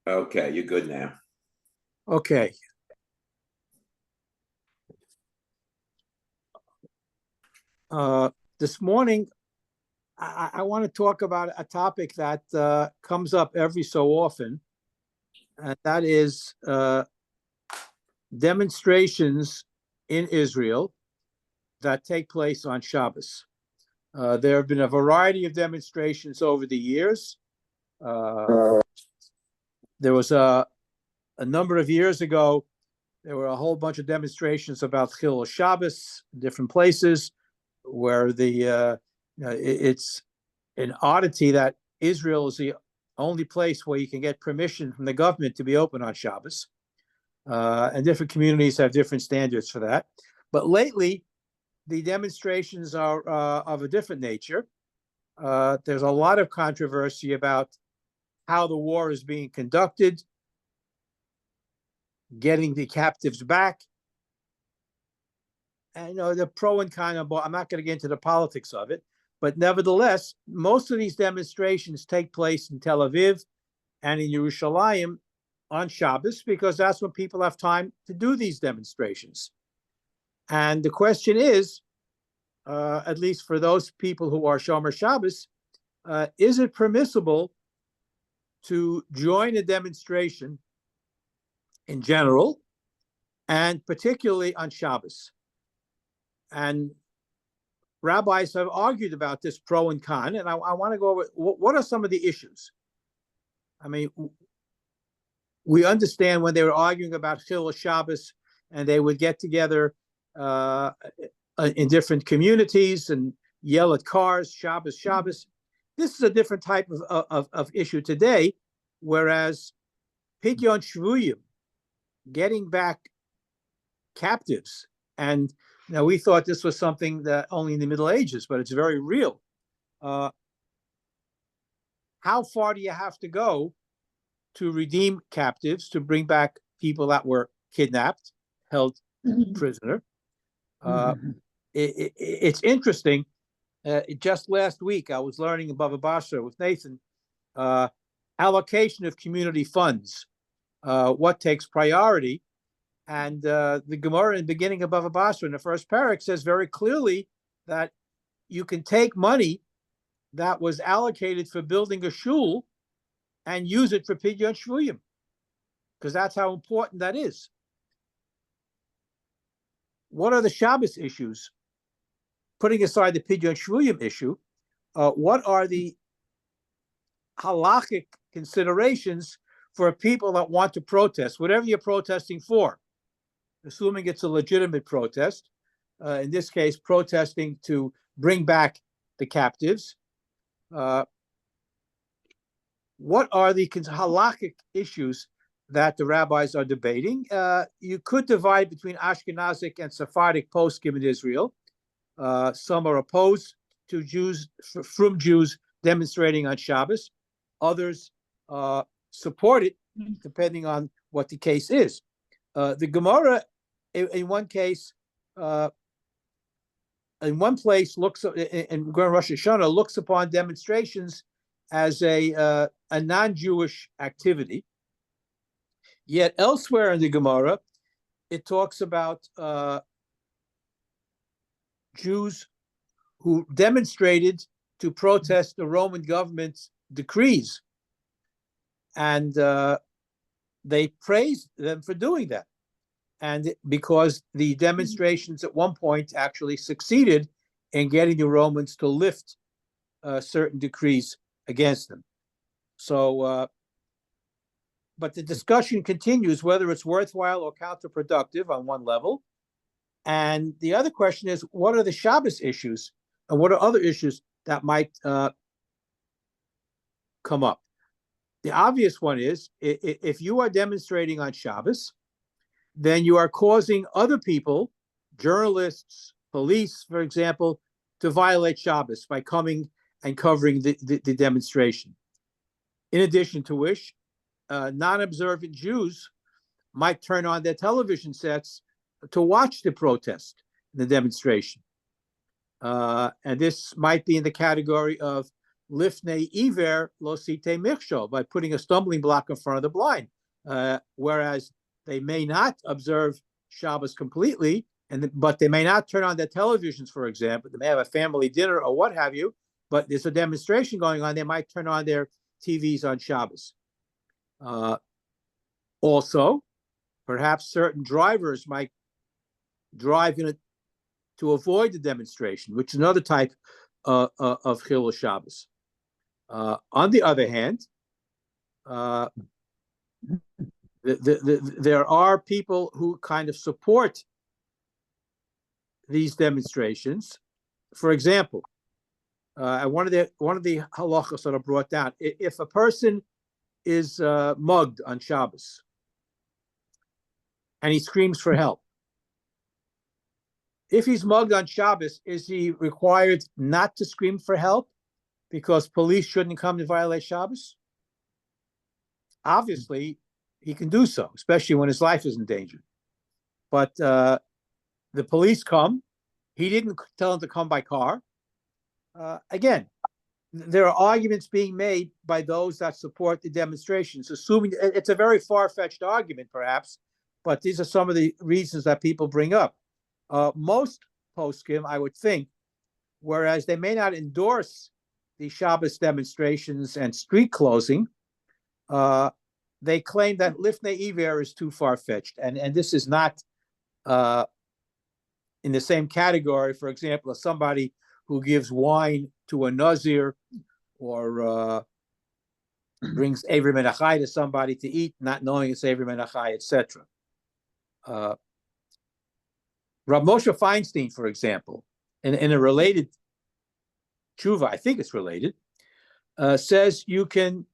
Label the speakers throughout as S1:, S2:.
S1: Okay, you're good now.
S2: Okay. This morning, I want to talk about a topic that comes up every so often, and that is demonstrations in Israel that take place on Shabbos. There have been a variety of demonstrations over the years. There was a number of years ago, there were a whole bunch of demonstrations about Chil Shabbos in different places where it's an oddity that Israel is the only place where you can get permission from the government to be open on Shabbos. And different communities have different standards for that. But lately, the demonstrations are of a different nature. There's a lot of controversy about how the war is being conducted, getting the captives back. And the pro and con of both. I'm not going to get into the politics of it, but nevertheless, most of these demonstrations take place in Tel Aviv and in Yerushalayim on Shabbos because that's when people have time to do these demonstrations. And the question is, at least for those people who are Shomer Shabbos, is it permissible to join a demonstration in general, and particularly on Shabbos? And rabbis have argued about this pro and con, and I want to go over what are some of the issues. I mean, we understand when they were arguing about Chil Shabbos, and they would get together in different communities and yell at cars, Shabbos, Shabbos. This is a different type of issue today, whereas Pidyon Shvuyim, getting back captives, and now we thought this was something that only in the Middle Ages, but it's very real. How far do you have to go to redeem captives, to bring back people that were kidnapped, held prisoner? It's interesting. Just last week, I was learning above Basra with Nathan, allocation of community funds, what takes priority. And the Gemara in the beginning of Bava Basra in the first parak says very clearly that you can take money that was allocated for building a shul and use it for Pidyon Shvuyim, because that's how important that is. What are the Shabbos issues? Putting aside the Pidyon Shvuyim issue, what are the halachic considerations for people that want to protest, whatever you're protesting for? Assuming it's a legitimate protest, in this case, protesting to bring back the captives. What are the halakhic issues that the rabbis are debating? You could divide between Ashkenazic and Sephardic poskim in Israel. Some are opposed to Jews, from Jews demonstrating on Shabbos. Others support it, depending on what the case is. The Gemara, in one case, in one place, in Rosh Hashanah, looks upon demonstrations as a non-Jewish activity. Yet elsewhere in the Gemara, it talks about Jews who demonstrated to protest the Roman government's decrees, and they praised them for doing that. And because the demonstrations at one point actually succeeded in getting the Romans to lift certain decrees against them. So, but the discussion continues whether it's worthwhile or counterproductive on one level. And the other question is, what are the Shabbos issues, and what are other issues that might come up? The obvious one is, if you are demonstrating on Shabbos, then you are causing other people, journalists, police, for example, to violate Shabbos by coming and covering the demonstration. In addition to which, non-observant Jews might turn on their television sets to watch the protest, the demonstration. And this might be in the category of lifnei iver lo site michshol, by putting a stumbling block in front of the blind. Whereas they may not observe Shabbos completely, but they may not turn on their televisions, for example. They may have a family dinner or what have you, but there's a demonstration going on. They might turn on their TVs on Shabbos. Also, perhaps certain drivers might drive in to avoid the demonstration, which is another type of Chilul Shabbos. On the other hand, there are people who kind of support these demonstrations. For example, one of the halachos that are brought down, if a person is mugged on Shabbos and he screams for help, if he's mugged on Shabbos, is he required not to scream for help because police shouldn't come to violate Shabbos? Obviously, he can do so, especially when his life is in danger. But the police come. He didn't tell them to come by car. Again, there are arguments being made by those that support the demonstrations, assuming it's a very far-fetched argument, perhaps, but these are some of the reasons that people bring up. Most poskim, I would think, whereas they may not endorse the Shabbos demonstrations and street closing, they claim that lifnei iver is too far-fetched, and this is not in the same category. For example, as somebody who gives wine to a nazir or brings Avery Menachai to somebody to eat, not knowing it's Avery Menachai, etc. Rav Moshe Feinstein, for example, in a related tshuva, I think it's related, says you can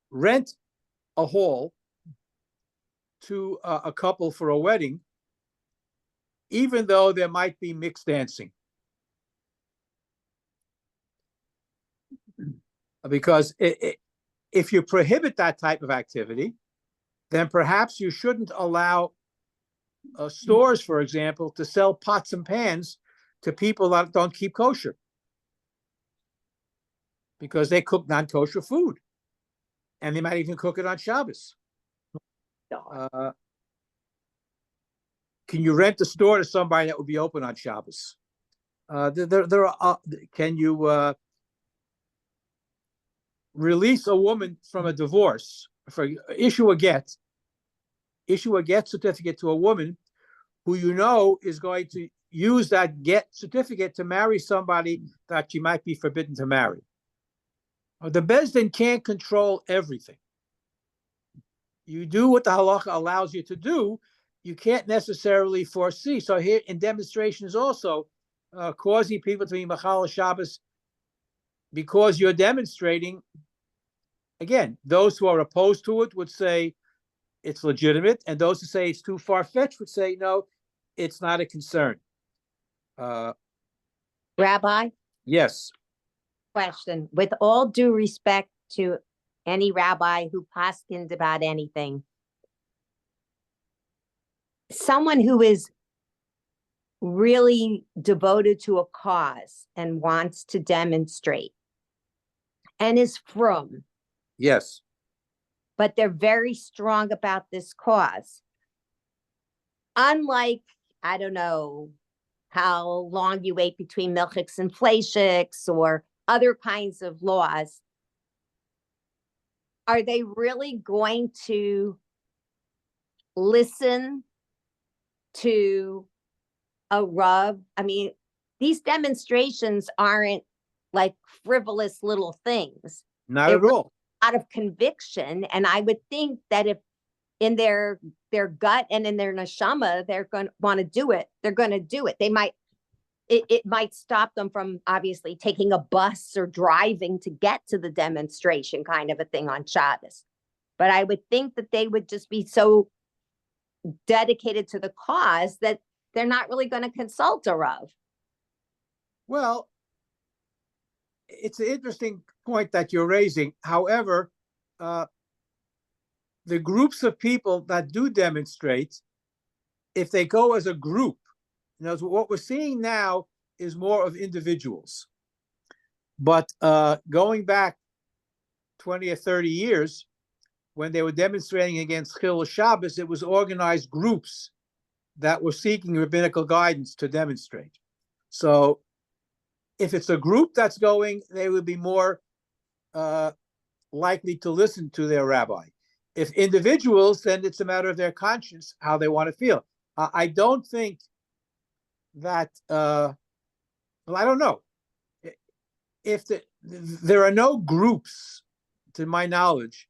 S2: rent a hall to a couple for a wedding, even though there might be mixed dancing. Because if you prohibit that type of activity, then perhaps you shouldn't allow stores, for example, to sell pots and pans to people that don't keep kosher, because they cook non-kosher food, and they might even cook it on Shabbos. Can you rent a store to somebody that would be open on Shabbos? Can you release a woman from a divorce, issue a get certificate to a woman who you know is going to use that get certificate to marry somebody that she might be forbidden to marry? The Beis Din can't control everything. You do what the halacha allows you to do. You can't necessarily foresee. So here in demonstrations also, causing people to be Machal Shabbos because you're demonstrating, again, those who are opposed to it would say it's legitimate, and those who say it's too far-fetched would say, no, it's not a concern.
S1: Rabbi?
S2: Yes.
S1: Question. With all due respect to any rabbi who paskins about anything, someone who is really devoted to a cause and wants to demonstrate and is frum.
S2: Yes.
S1: But they're very strong about this cause. Unlike, I don't know, how long you wait between milchiks and fleishiks or other kinds of laws, are they really going to listen to a Rav? I mean, these demonstrations aren't like frivolous little things.
S2: Not at all.
S1: Out of conviction, and I would think that if in their gut and in their neshama they're going to want to do it, they're going to do it. They might, it might stop them from obviously taking a bus or driving to get to the demonstration, kind of a thing on Shabbos. But I would think that they would just be so dedicated to the cause that they're not really going to consult a Rav.
S2: Well, it's an interesting point that you're raising. However, the groups of people that do demonstrate, if they go as a group, what we're seeing now is more of individuals. But going back 20 or 30 years, when they were demonstrating against Chil Shabbos, it was organized groups that were seeking rabbinical guidance to demonstrate. So if it's a group that's going, they would be more likely to listen to their rabbi. If individuals, then it's a matter of their conscience, how they want to feel. I don't think that, well, I don't know. If there are no groups, to my knowledge,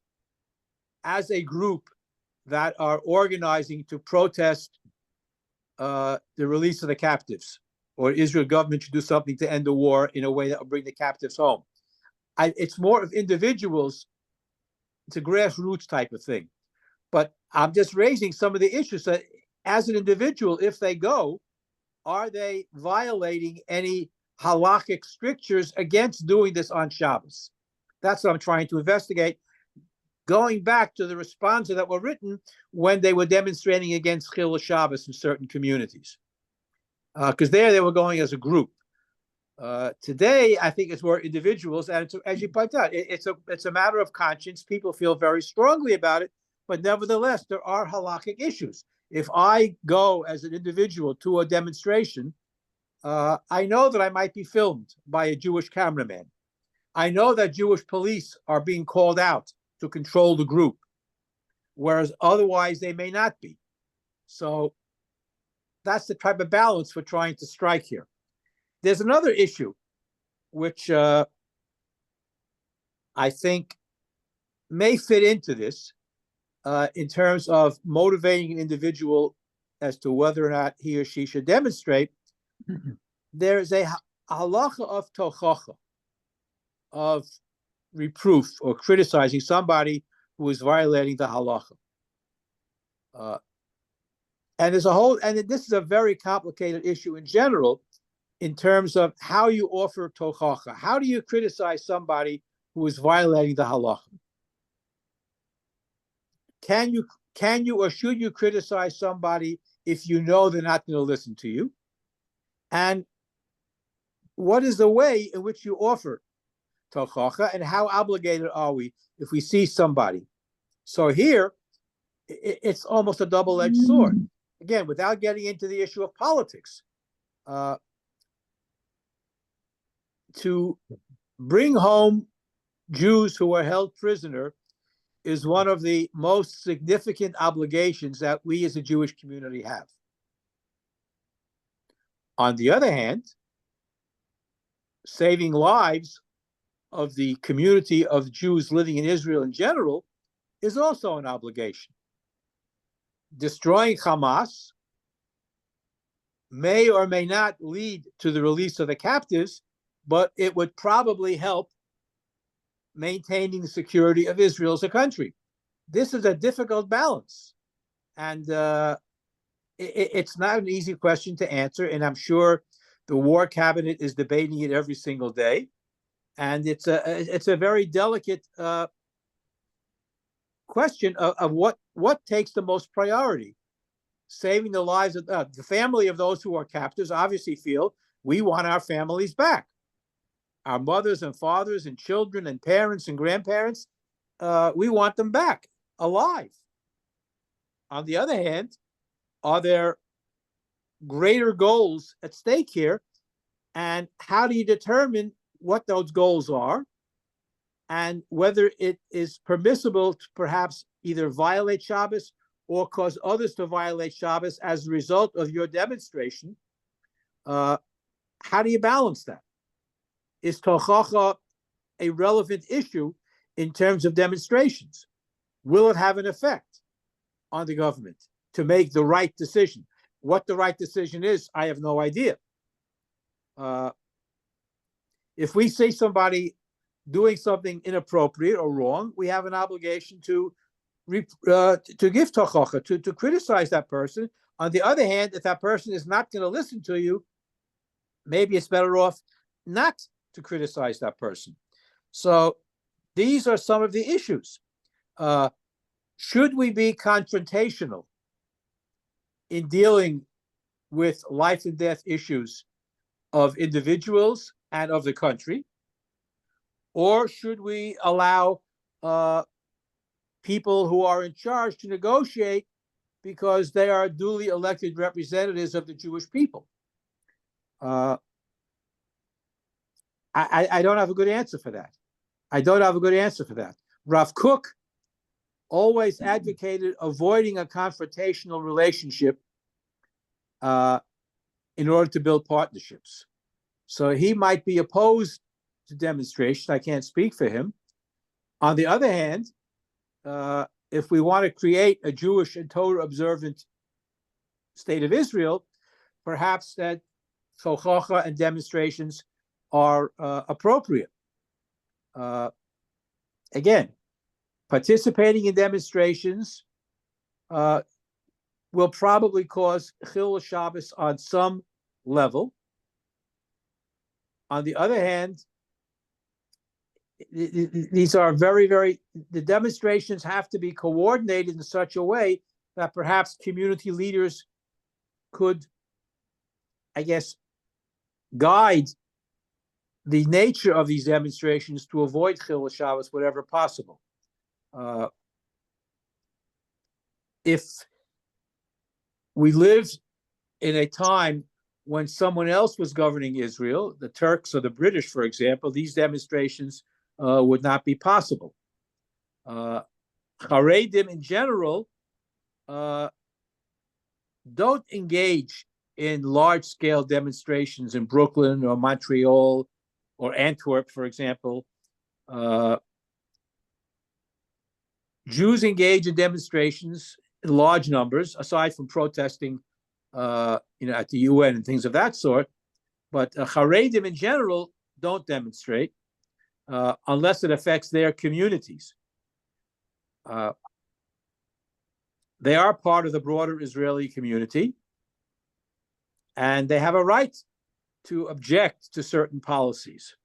S2: as a group that are organizing to protest the release of the captives, or Israel government should do something to end the war in a way that will bring the captives home. It's more of individuals. It's a grassroots type of thing. But I'm just raising some of the issues that, as an individual, if they go, are they violating any halachic strictures against doing this on Shabbos? That's what I'm trying to investigate, going back to the responses that were written when they were demonstrating against Chil Shabbos in certain communities. Because there they were going as a group. Today, I think it's more individuals, and as you pointed out, it's a matter of conscience. People feel very strongly about it, but nevertheless, there are halakhic issues. If I go as an individual to a demonstration, I know that I might be filmed by a Jewish cameraman. I know that Jewish police are being called out to control the group, whereas otherwise they may not be. So that's the type of balance we're trying to strike here. There's another issue, which I think may fit into this in terms of motivating an individual as to whether or not he or she should demonstrate. There is a halacha of tochacha, of reproof or criticizing somebody who is violating the halacha. And there's a whole, and this is a very complicated issue in general, in terms of how you offer tochacha. How do you criticize somebody who is violating the halacha? Can you or should you criticize somebody if you know they're not going to listen to you? And what is the way in which you offer tochacha, and how obligated are we if we see somebody? So here, it's almost a double-edged sword. Again, without getting into the issue of politics, to bring home Jews who are held prisoner is one of the most significant obligations that we as a Jewish community have. On the other hand, saving lives of the community of Jews living in Israel in general is also an obligation. Destroying Hamas may or may not lead to the release of the captives, but it would probably help maintaining the security of Israel as a country. This is a difficult balance, and it's not an easy question to answer, and I'm sure the War Cabinet is debating it every single day, and it's a very delicate question of what takes the most priority. Saving the lives of the family of those who are captives obviously feel we want our families back. Our mothers and fathers and children and parents and grandparents, we want them back alive. On the other hand, are there greater goals at stake here? And how do you determine what those goals are? And whether it is permissible to perhaps either violate Shabbos or cause others to violate Shabbos as a result of your demonstration? How do you balance that? Is tochacha a relevant issue in terms of demonstrations? Will it have an effect on the government to make the right decision? What the right decision is, I have no idea. If we see somebody doing something inappropriate or wrong, we have an obligation to give tochacha, to criticize that person. On the other hand, if that person is not going to listen to you, maybe it's better off not to criticize that person. So these are some of the issues. Should we be confrontational in dealing with life and death issues of individuals and of the country? Or should we allow people who are in charge to negotiate because they are duly elected representatives of the Jewish people? I don't have a good answer for that. Rav Kook always advocated avoiding a confrontational relationship in order to build partnerships. So he might be opposed to demonstration. I can't speak for him. On the other hand, if we want to create a Jewish and Torah observant state of Israel, perhaps that chochacha and demonstrations are appropriate. Again, participating in demonstrations will probably cause Chillul Shabbos on some level. On the other hand, these are the demonstrations have to be coordinated in such a way that perhaps community leaders could, I guess, guide the nature of these demonstrations to avoid Chillul Shabbos wherever possible. If we lived in a time when someone else was governing Israel, the Turks or the British, for example, these demonstrations would not be possible. Haredim in general don't engage in large-scale demonstrations in Brooklyn or Montreal or Antwerp, for example. Jews engage in demonstrations in large numbers, aside from protesting, at the UN and things of that sort. But Haredim in general don't demonstrate unless it affects their communities. They are part of the broader Israeli community, and they have a right to object to certain policies.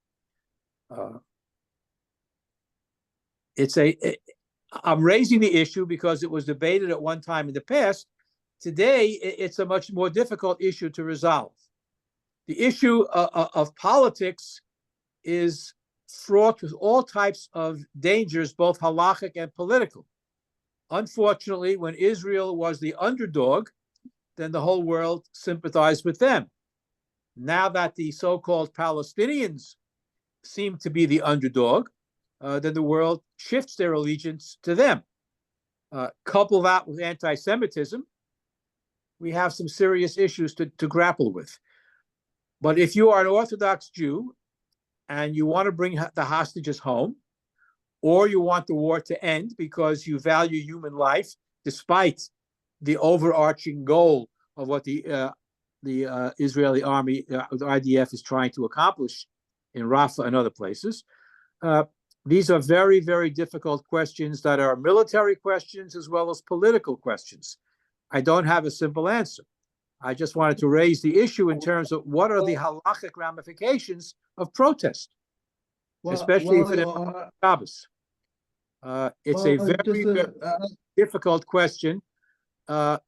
S2: I'm raising the issue because it was debated at one time in the past. Today, it's a much more difficult issue to resolve. The issue of politics is fraught with all types of dangers, both halachic and political. Unfortunately, when Israel was the underdog, then the whole world sympathized with them. Now that the so-called Palestinians seem to be the underdog, then the world shifts their allegiance to them. Couple that with anti-Semitism, we have some serious issues to grapple with. But if you are an Orthodox Jew and you want to bring the hostages home, or you want the war to end because you value human life, despite the overarching goal of what the Israeli army, the IDF, is trying to accomplish in Rafah and other places, these are very, very difficult questions that are military questions as well as political questions. I don't have a simple answer. I just wanted to raise the issue in terms of what are the halachic ramifications of protest, especially if it is Shabbos. It's a very, very difficult question. I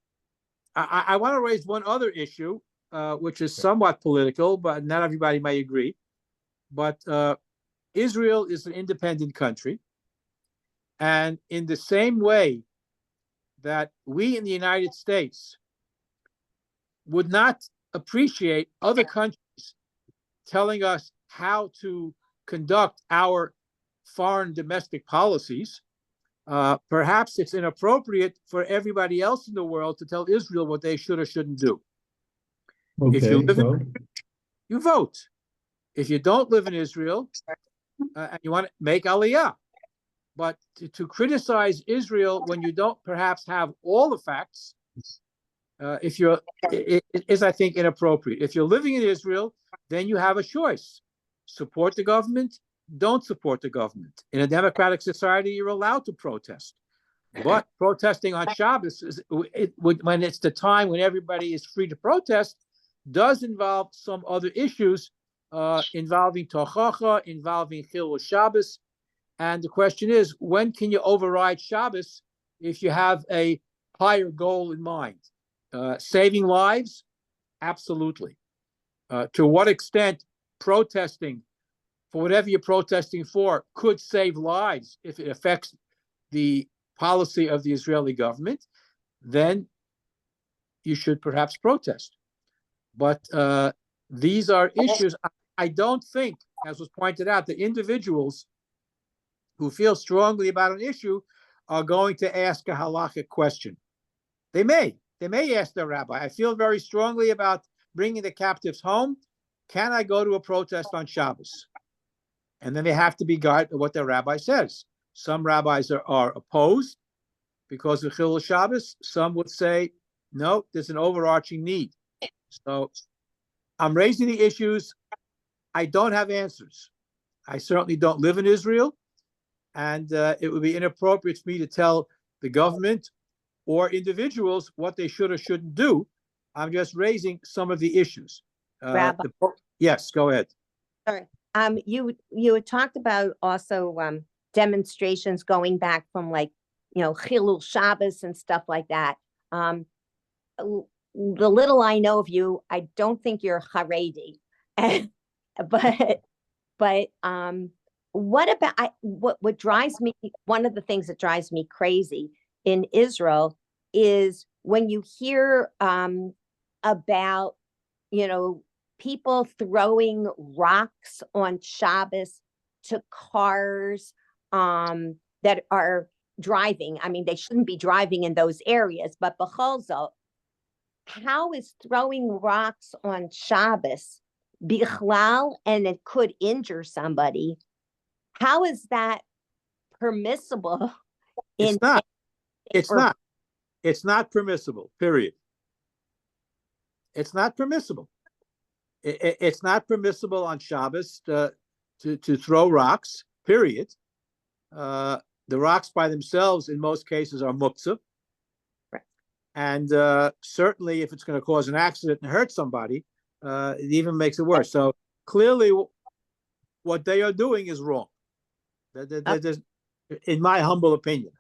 S2: want to raise one other issue, which is somewhat political, but not everybody may agree. But Israel is an independent country. And in the same way that we in the United States would not appreciate other countries telling us how to conduct our foreign domestic policies, perhaps it's inappropriate for everybody else in the world to tell Israel what they should or shouldn't do.
S3: Okay,
S2: if you live in, you vote. If you don't live in Israel and you want to make aliyah, but to criticize Israel when you don't perhaps have all the facts, it is, I think, inappropriate. If you're living in Israel, then you have a choice: support the government, don't support the government. In a democratic society, you're allowed to protest. But protesting on Shabbos, when it's the time when everybody is free to protest, does involve some other issues involving tochacha, involving Chillul Shabbos. And the question is, when can you override Shabbos if you have a higher goal in mind? Saving lives? Absolutely. To what extent protesting for whatever you're protesting for could save lives if it affects the policy of the Israeli government, then you should perhaps protest. But these are issues. I don't think, as was pointed out, the individuals who feel strongly about an issue are going to ask a halakhic question. They may ask their rabbi, I feel very strongly about bringing the captives home. Can I go to a protest on Shabbos? And then they have to be guided by what their rabbi says. Some rabbis are opposed because of Chilul Shabbos. Some would say, no, there's an overarching need. So I'm raising the issues. I don't have answers. I certainly don't live in Israel. And it would be inappropriate for me to tell the government or individuals what they should or shouldn't do. I'm just raising some of the issues.
S1: Rabbi.
S2: Yes, go ahead.
S1: Sorry. You had talked about also demonstrations going back from Chilul Shabbos and stuff like that. The little I know of you, I don't think you're Haredi, but what about what drives me? One of the things that drives me crazy in Israel is when you hear about people throwing rocks on Shabbos to cars that are driving. I mean, they shouldn't be driving in those areas, but b'chol zot, how is throwing rocks on Shabbos bichlal, and it could injure somebody? How is that permissible?
S2: It's not. It's not. It's not permissible, period. It's not permissible. It's not permissible on Shabbos to throw rocks, period. The rocks by themselves, in most cases, are muktzah.
S1: Right.
S2: And certainly, if it's going to cause an accident and hurt somebody, it even makes it worse. So clearly, what they are doing is wrong. In my humble opinion.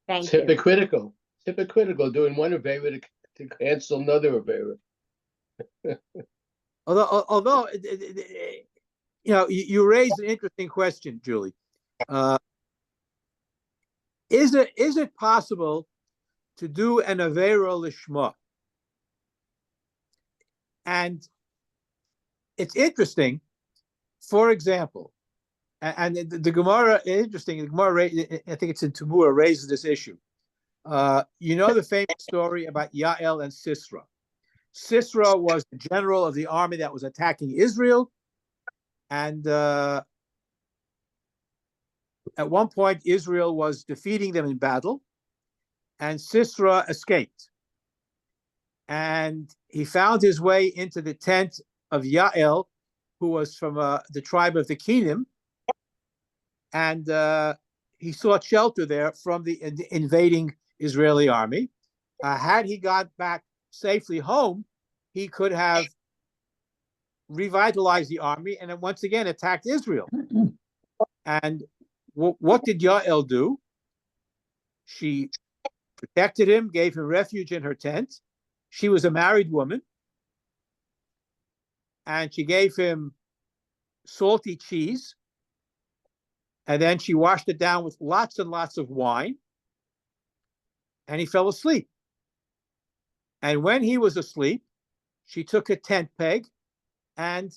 S3: It's hypocritical. It's hypocritical doing one avera to cancel another avera.
S2: Although you raised an interesting question, Julie. Is it possible to do an avera lishma? And it's interesting. For example, and the Gemara, interesting. The Gemara, I think it's in Tumura, raises this issue. The famous story about Yael and Sisera. Sisera was the general of the army that was attacking Israel, and at one point Israel was defeating them in battle, and Sisera escaped, and he found his way into the tent of Yael, who was from the tribe of the Kenim, and he sought shelter there from the invading Israeli army. Had he got back safely home, he could have revitalized the army and then once again attacked Israel. And what did Yael do? She protected him, gave him refuge in her tent. She was a married woman, and she gave him salty cheese, and then she washed it down with lots and lots of wine, and he fell asleep. And when he was asleep, she took a tent peg and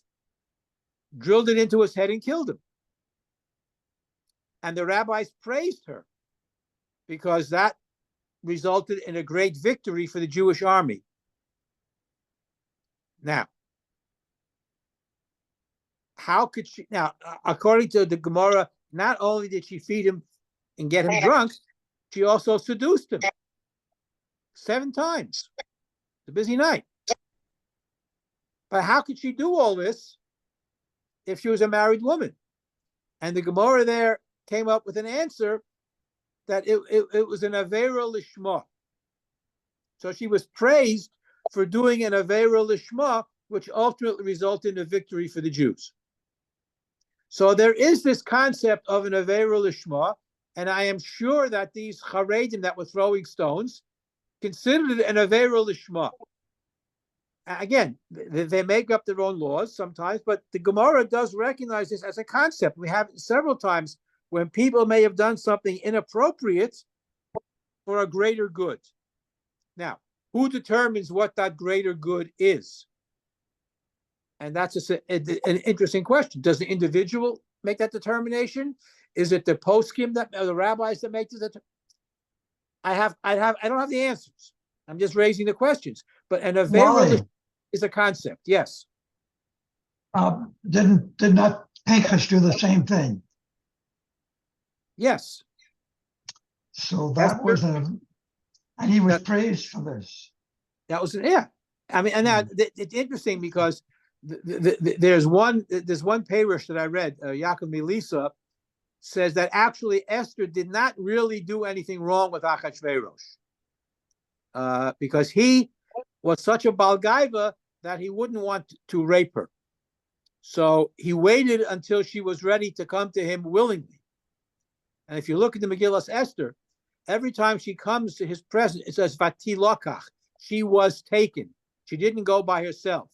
S2: drilled it into his head and killed him. And the rabbis praised her because that resulted in a great victory for the Jewish army. Now, how could she? Now, according to the Gemara, not only did she feed him and get him drunk, she also seduced him 7 times. It's a busy night. But how could she do all this if she was a married woman? And the Gemara there came up with an answer that it was an avera lishma. So she was praised for doing an avera lishma, which ultimately resulted in a victory for the Jews. So there is this concept of an avera lishma, and I am sure that these Haredim that were throwing stones considered it an avera lishma. Again, they make up their own laws sometimes, but the Gemara does recognize this as a concept. We have it several times when people may have done something inappropriate for a greater good. Now, who determines what that greater good is? And that's an interesting question. Does the individual make that determination? Is it the poskim that, or the rabbis that make the? I don't have the answers. I'm just raising the questions. But an available is a concept. Yes.
S4: Did not Pinchas do the same thing?
S2: Yes.
S4: So that was and he was praised for this.
S2: That was, yeah. I mean, and that it's interesting because there's one parish that I read, Yaakov Melisa, says that actually Esther did not really do anything wrong with Achashverosh, because he was such a balgaiva that he wouldn't want to rape her. So he waited until she was ready to come to him willingly. And if you look at the Megillas Esther, every time she comes to his presence, it says Vati Lokach. She was taken. She didn't go by herself.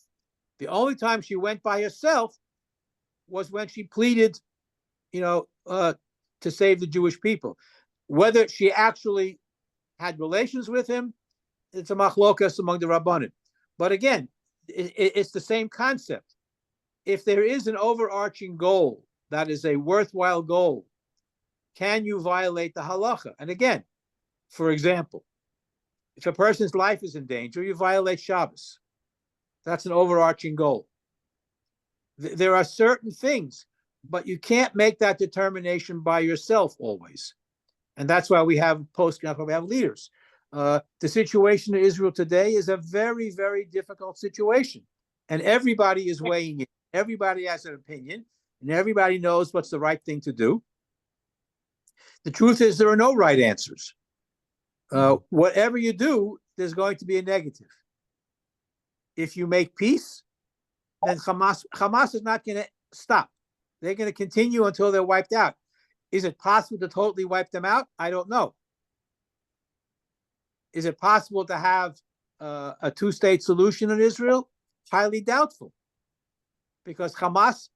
S2: The only time she went by herself was when she pleaded, to save the Jewish people. Whether she actually had relations with him, it's a machlokas among the Rabbanim. But again, it's the same concept. If there is an overarching goal that is a worthwhile goal, can you violate the halacha? And again, for example, if a person's life is in danger, you violate Shabbos. That's an overarching goal. There are certain things, but you can't make that determination by yourself always. And that's why we have we have leaders. The situation in Israel today is a very, very difficult situation. And everybody is weighing it. Everybody has an opinion, and everybody knows what's the right thing to do. The truth is there are no right answers. Whatever you do, there's going to be a negative. If you make peace, then Hamas is not going to stop. They're going to continue until they're wiped out. Is it possible to totally wipe them out? I don't know. Is it possible to have a two-state solution in Israel? Highly doubtful. Because Hamas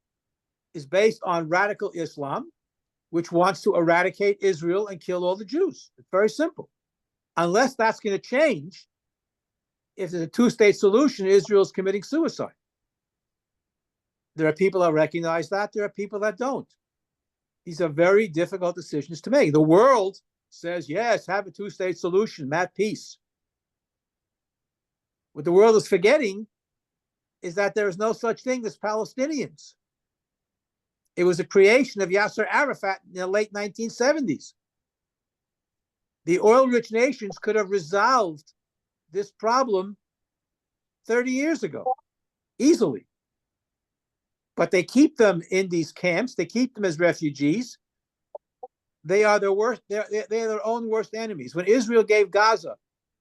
S2: is based on radical Islam, which wants to eradicate Israel and kill all the Jews. It's very simple. Unless that's going to change, if there's a two-state solution, Israel's committing suicide. There are people that recognize that. There are people that don't. These are very difficult decisions to make. The world says, yes, have a two-state solution, at peace. What the world is forgetting is that there is no such thing as Palestinians. It was a creation of Yasser Arafat in the late 1970s. The oil-rich nations could have resolved this problem 30 years ago, easily. But they keep them in these camps. They keep them as refugees. They are their worst. They're their own worst enemies. When Israel gave Gaza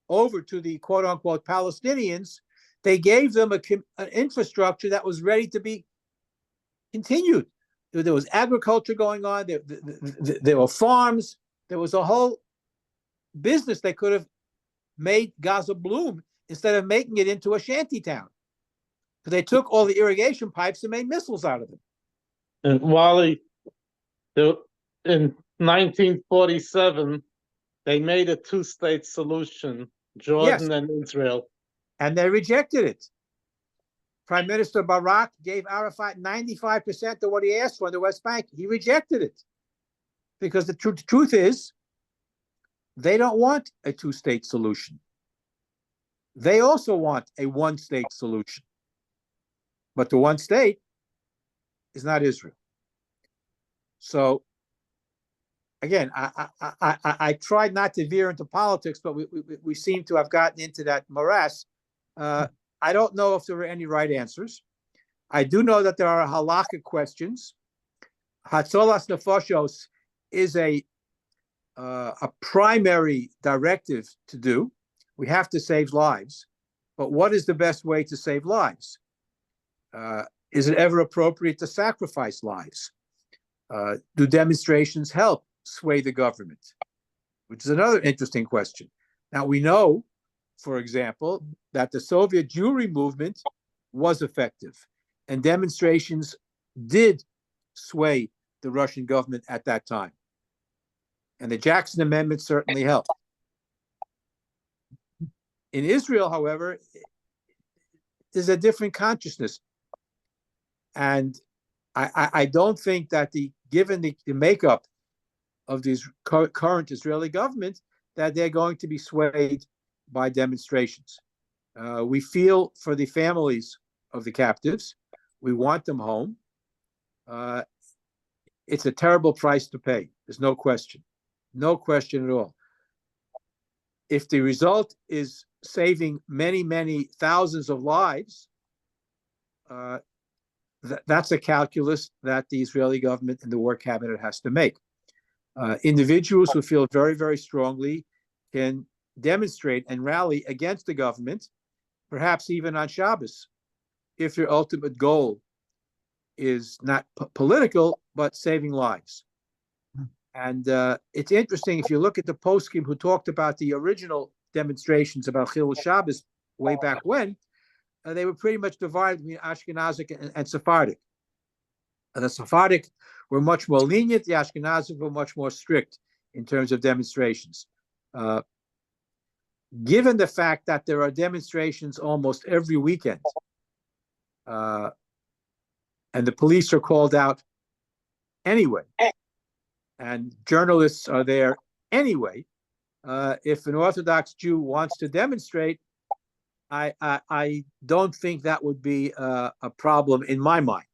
S2: over to the quote-unquote Palestinians, they gave them an infrastructure that was ready to be continued. There was agriculture going on. There were farms. There was a whole business that could have made Gaza bloom instead of making it into a shanty town. So they took all the irrigation pipes and made missiles out of them.
S5: And Wally, in 1947, they made a two-state solution, Jordan and Israel.
S2: And they rejected it. Prime Minister Barak gave Arafat 95% of what he asked for in the West Bank. He rejected it. Because the truth is, they don't want a two-state solution. They also want a one-state solution. But the one state is not Israel. So, again, I tried not to veer into politics, but we seem to have gotten into that morass. I don't know if there are any right answers. I do know that there are halakhic questions. Hatzolas Nefashos is a primary directive to do. We have to save lives. But what is the best way to save lives? Is it ever appropriate to sacrifice lives? Do demonstrations help sway the government? Which is another interesting question. Now, we know for example, that the Soviet Jewry movement was effective, and demonstrations did sway the Russian government at that time. And the Jackson Amendment certainly helped. In Israel, however, there's a different consciousness. And I don't think that given the makeup of the current Israeli government, that they're going to be swayed by demonstrations. We feel for the families of the captives. We want them home. It's a terrible price to pay. There's no question. No question at all. If the result is saving many, many thousands of lives, that's a calculus that the Israeli government and the war cabinet has to make. Individuals who feel very, very strongly can demonstrate and rally against the government, perhaps even on Shabbos, if their ultimate goal is not political, but saving lives. And it's interesting, if you look at the poskim who talked about the original demonstrations about Chilul Shabbos way back when, they were pretty much divided between Ashkenazic and Sephardic. And the Sephardic were much more lenient, the Ashkenazic were much more strict in terms of demonstrations. Given the fact that there are demonstrations almost every weekend, and the police are called out anyway, and journalists are there anyway, if an Orthodox Jew wants to demonstrate, I don't think that would be a problem in my mind.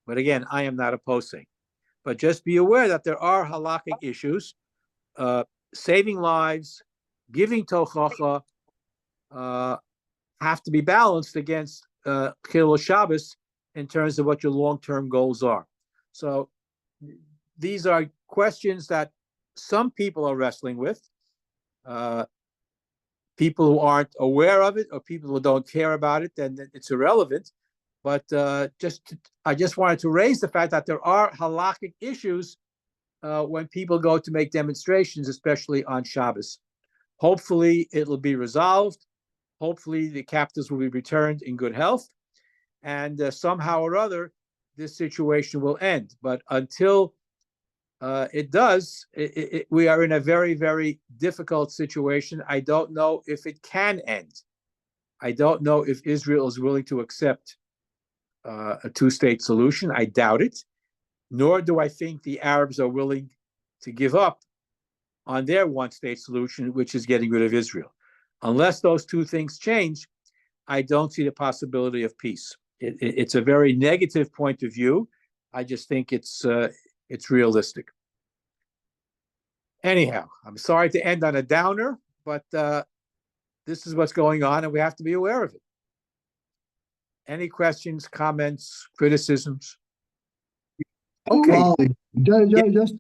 S2: But again, I am not opposing. But just be aware that there are halakhic issues. Saving lives, giving tochacha, have to be balanced against Chilul Shabbos in terms of what your long-term goals are. So these are questions that some people are wrestling with. People who aren't aware of it or people who don't care about it, then it's irrelevant. But I just wanted to raise the fact that there are halakhic issues when people go to make demonstrations, especially on Shabbos. Hopefully it'll be resolved. Hopefully the captives will be returned in good health. And somehow or other, this situation will end. But until it does, we are in a very, very difficult situation. I don't know if it can end. I don't know if Israel is willing to accept a two-state solution. I doubt it. Nor do I think the Arabs are willing to give up on their one-state solution, which is getting rid of Israel. Unless those two things change, I don't see the possibility of peace. It's a very negative point of view. I just think it's realistic. Anyhow, I'm sorry to end on a downer, but this is what's going on, and we have to be aware of it. Any questions, comments, criticisms? Okay.
S6: Wally, just